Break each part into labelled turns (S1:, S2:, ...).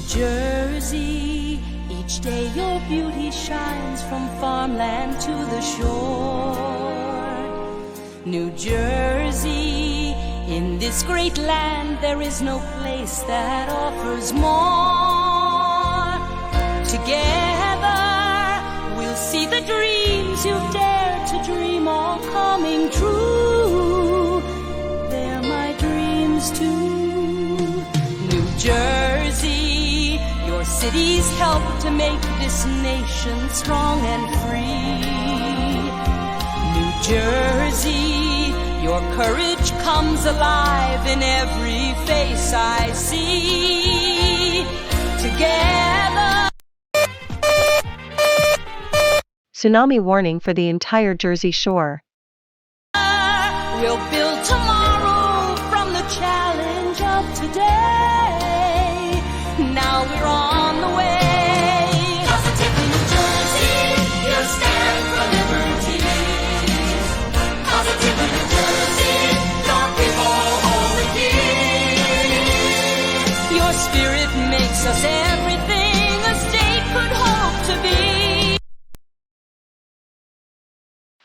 S1: Jersey, each day your beauty shines from farmland to the shore. New Jersey, in this great land there is no place that offers more. Together we'll see the dreams you've dared to dream all coming true. They're my dreams too. New Jersey, your cities help to make this nation strong and free. New Jersey, your courage comes alive in every face I see. Together.
S2: Tsunami warning for the entire Jersey Shore.
S1: We'll build tomorrow from the challenge of today. Now we're on the way. Positively New Jersey, you stand for liberty. Positively New Jersey, your people hold the key. Your spirit makes us everything a state could hope to be.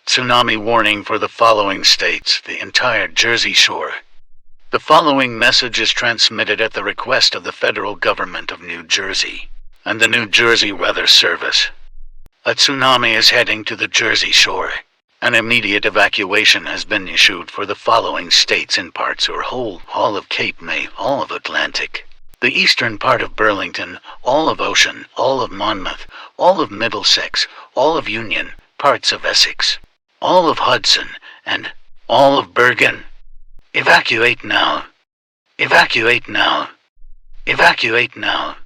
S3: Tsunami warning for the following states, the entire Jersey Shore. The following message is transmitted at the request of the federal government of New Jersey and the New Jersey Weather Service. A tsunami is heading to the Jersey Shore. An immediate evacuation has been issued for the following states in parts or whole, all of Cape May, all of Atlantic, the eastern part of Burlington, all of Ocean, all of Monmouth, all of Middlesex, all of Union, parts of Essex, all of Hudson, and all of Bergen. Evacuate now. Evacuate now. Evacuate now.